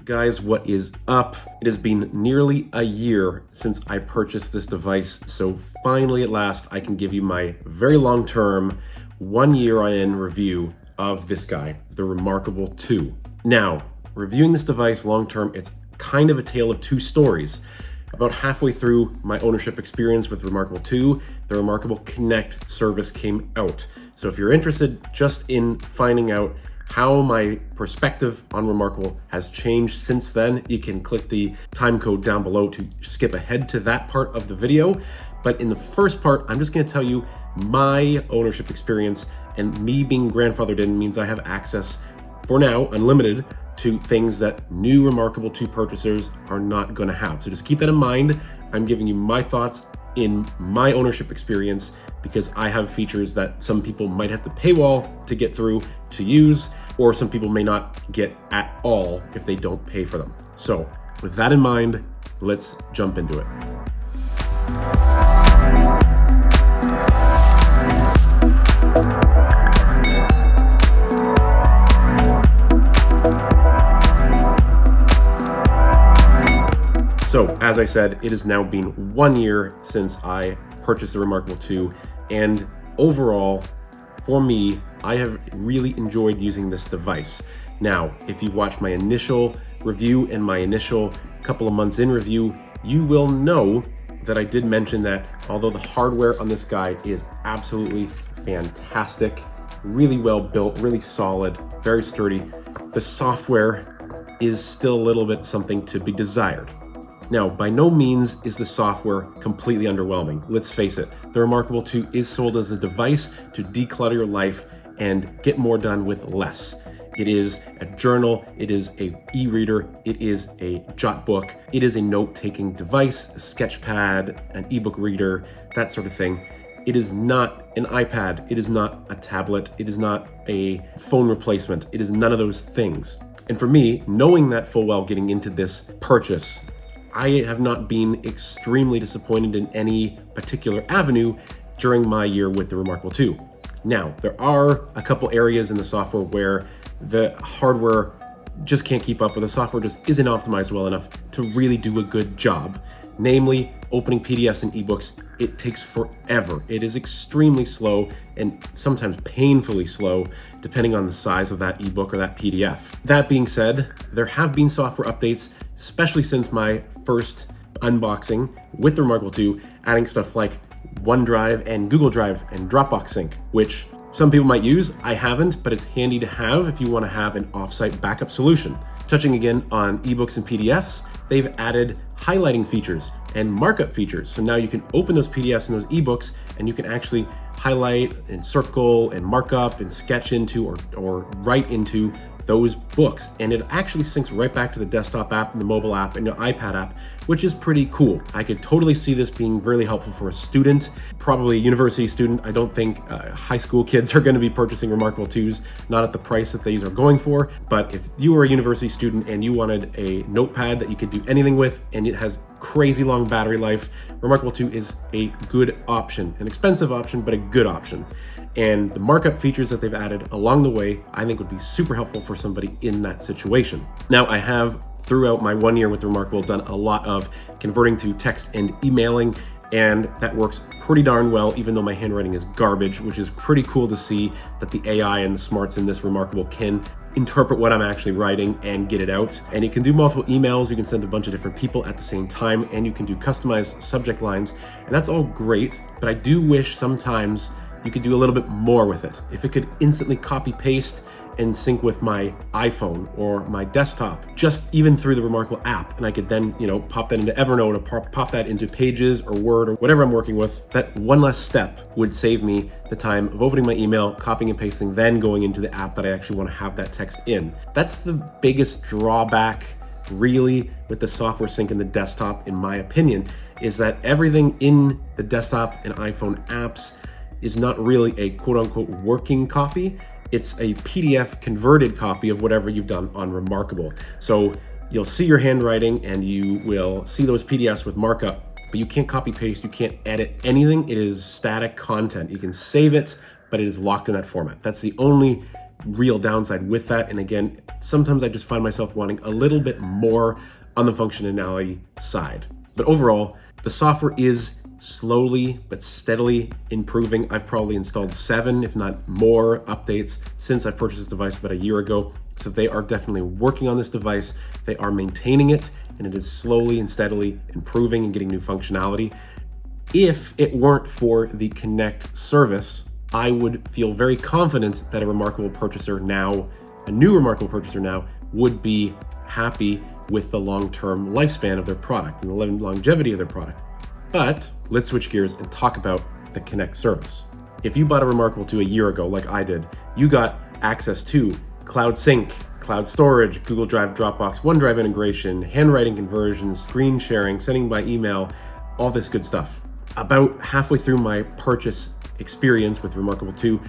Guys, what is up? It has been nearly a year since I purchased this device, so finally at last I can give you my very long-term, 1 year in review of this guy, the reMarkable 2. Now, reviewing this device long-term, it's kind of a tale of two stories. About halfway through my ownership experience with reMarkable 2, the reMarkable Connect service came out. So if you're interested just in finding out how my perspective on reMarkable has changed since then, you can click the time code down below to skip ahead to that part of the video. But in the first part, I'm just gonna tell you my ownership experience, and me being grandfathered in means I have access, for now, unlimited, to things that new reMarkable 2 purchasers are not gonna have. So just keep that in mind. I'm giving you my thoughts in my ownership experience because I have features that some people might have to paywall to get through to use, or some people may not get at all if they don't pay for them. So with that in mind, let's jump into it. So as I said, it has now been 1 year since I purchased the reMarkable 2, and overall, for me, I have really enjoyed using this device. Now, if you've watched my initial review and my initial couple of months in review, you will know that I did mention that although the hardware on this guy is absolutely fantastic, really well built, really solid, very sturdy, the software is still a little bit something to be desired. Now, by no means is the software completely underwhelming. Let's face it, the reMarkable 2 is sold as a device to declutter your life and get more done with less. It is a journal, it is a e-reader, it is a jot book, it is a note-taking device, a sketch pad, an ebook reader, that sort of thing. It is not an iPad, it is not a tablet, it is not a phone replacement, it is none of those things. And for me, knowing that full well getting into this purchase, I have not been extremely disappointed in any particular avenue during my year with the reMarkable 2. Now, there are a couple areas in the software where the hardware just can't keep up, or the software just isn't optimized well enough to really do a good job. Namely, opening PDFs and ebooks, it takes forever. It is extremely slow and sometimes painfully slow, depending on the size of that ebook or that PDF. That being said, there have been software updates, especially since my first unboxing with the reMarkable 2, adding stuff like OneDrive and Google Drive and Dropbox Sync, which some people might use. I haven't, but it's handy to have if you want to have an offsite backup solution. Touching again on ebooks and PDFs, they've added highlighting features and markup features. So now you can open those PDFs and those ebooks and you can actually highlight and circle and mark up and sketch into or write into those books. And it actually syncs right back to the desktop app and the mobile app and the iPad app, which is pretty cool. I could totally see this being really helpful for a student, probably a university student. I don't think high school kids are gonna be purchasing reMarkable 2s, not at the price that these are going for. But if you were a university student and you wanted a notepad that you could do anything with, and it has crazy long battery life, reMarkable 2 is a good option, an expensive option, but a good option. And the markup features that they've added along the way, I think would be super helpful for somebody in that situation. Now, I have, throughout my 1 year with reMarkable, done a lot of converting to text and emailing, and that works pretty darn well, even though my handwriting is garbage, which is pretty cool to see that the AI and the smarts in this reMarkable can interpret what I'm actually writing and get it out. And you can do multiple emails, you can send a bunch of different people at the same time, and you can do customized subject lines, and that's all great, but I do wish sometimes you could do a little bit more with it. If it could instantly copy paste and sync with my iPhone or my desktop, just even through the reMarkable app, and I could then, pop that into Evernote or pop that into Pages or Word or whatever I'm working with, that one less step would save me the time of opening my email, copying and pasting, then going into the app that I actually want to have that text in. That's the biggest drawback, really, with the software sync in the desktop, in my opinion, is that everything in the desktop and iPhone apps is not really a quote-unquote working copy. It's a PDF converted copy of whatever you've done on reMarkable. So you'll see your handwriting and you will see those PDFs with markup, but you can't copy paste, you can't edit anything. It is static content. You can save it, but it is locked in that format. That's the only real downside with that. And again, sometimes I just find myself wanting a little bit more on the functionality side. But overall, the software is slowly but steadily improving. I've probably installed 7, if not more, updates since I purchased this device about a year ago. So they are definitely working on this device. They are maintaining it, and it is slowly and steadily improving and getting new functionality. If it weren't for the Connect service, I would feel very confident that a reMarkable purchaser now, a new reMarkable purchaser now, would be happy with the long-term lifespan of their product and the longevity of their product. But let's switch gears and talk about the Connect service. If you bought a reMarkable 2 a year ago, like I did, you got access to cloud sync, cloud storage, Google Drive, Dropbox, OneDrive integration, handwriting conversions, screen sharing, sending by email, all this good stuff. About halfway through my purchase experience with reMarkable 2,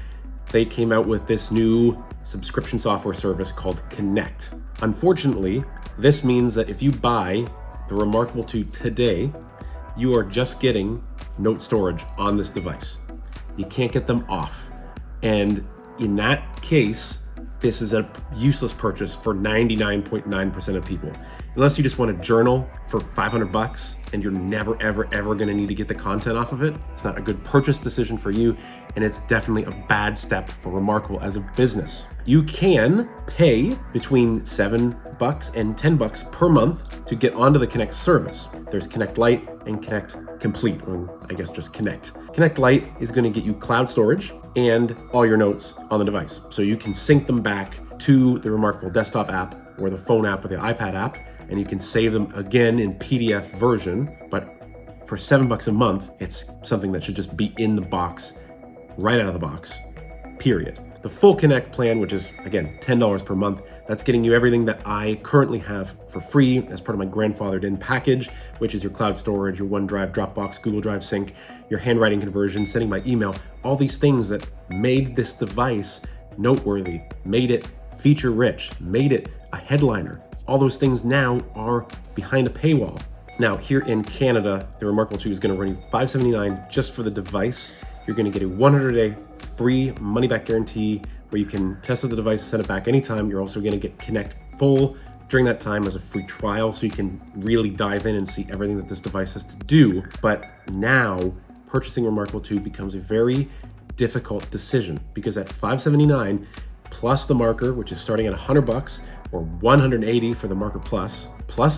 they came out with this new subscription software service called Connect. Unfortunately, this means that if you buy the reMarkable 2 today, you are just getting note storage on this device. You can't get them off. And in that case, this is a useless purchase for 99.9% of people. Unless you just want to journal for $500 and you're never, ever going to need to get the content off of it, it's not a good purchase decision for you, and it's definitely a bad step for reMarkable as a business. You can pay between $7 and $10 per month to get onto the Connect service. There's Connect Lite and Connect Complete, or I guess just Connect. Connect Lite is going to get you cloud storage and all your notes on the device. So you can sync them back to the reMarkable desktop app or the phone app or the iPad app, and you can save them again in PDF version. But for $7 a month, it's something that should just be in the box, right out of the box, period. The full Connect plan, which is, again, $10 per month, that's getting you everything that I currently have for free as part of my grandfathered in package, which is your cloud storage, your OneDrive, Dropbox, Google Drive sync, your handwriting conversion, sending by email, all these things that made this device noteworthy, made it feature rich, made it a headliner. All those things now are behind a paywall. Now, here in Canada, the reMarkable 2 is going to run you $579 just for the device. You're going to get a 100-day free money-back guarantee where you can test out the device, send it back anytime. You're also going to get Connect Full during that time as a free trial, so you can really dive in and see everything that this device has to do. But now, purchasing reMarkable 2 becomes a very difficult decision, because at $579 plus the marker, which is starting at $100 or $180 for the marker plus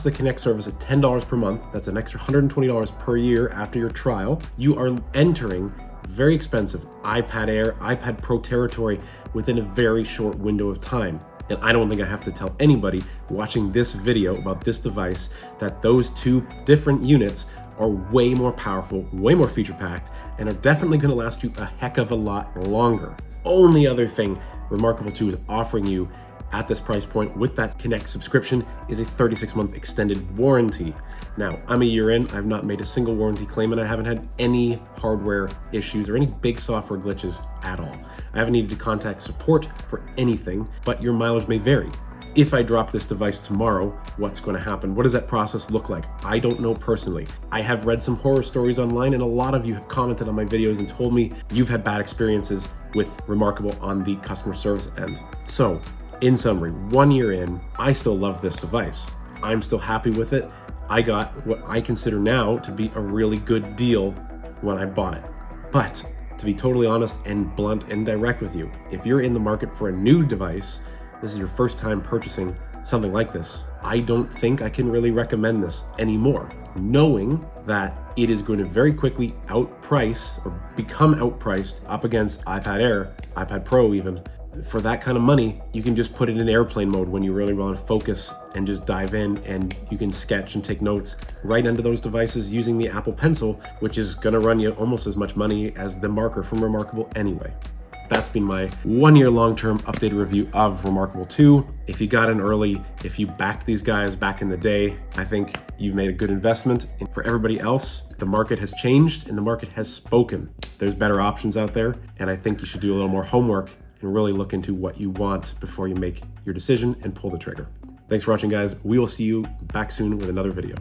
the Connect service at $10 per month, that's an extra $120 per year after your trial, you are entering very expensive iPad Air, iPad Pro territory within a very short window of time. And I don't think I have to tell anybody watching this video about this device that those two different units are way more powerful, way more feature packed, and are definitely going to last you a heck of a lot longer. Only other thing reMarkable 2 is offering you at this price point with that Connect subscription is a 36-month extended warranty. Now, I'm a year in, I've not made a single warranty claim, and I haven't had any hardware issues or any big software glitches at all. I haven't needed to contact support for anything, but your mileage may vary. If I drop this device tomorrow, what's going to happen? What does that process look like? I don't know personally. I have read some horror stories online, and a lot of you have commented on my videos and told me you've had bad experiences with reMarkable on the customer service end. So, in summary, 1 year in, I still love this device. I'm still happy with it. I got what I consider now to be a really good deal when I bought it. But to be totally honest and blunt and direct with you, if you're in the market for a new device, this is your first time purchasing something like this, I don't think I can really recommend this anymore, knowing that it is going to very quickly outprice or become outpriced up against iPad Air, iPad Pro even. For that kind of money, you can just put it in airplane mode when you really want to focus and just dive in, and you can sketch and take notes right under those devices using the Apple Pencil, which is going to run you almost as much money as the marker from reMarkable anyway. That's been my 1 year long-term updated review of reMarkable 2. If you got in early, if you backed these guys back in the day, I think you've made a good investment. And for everybody else, the market has changed and the market has spoken. There's better options out there, and I think you should do a little more homework and really look into what you want before you make your decision and pull the trigger. Thanks for watching, guys. We will see you back soon with another video.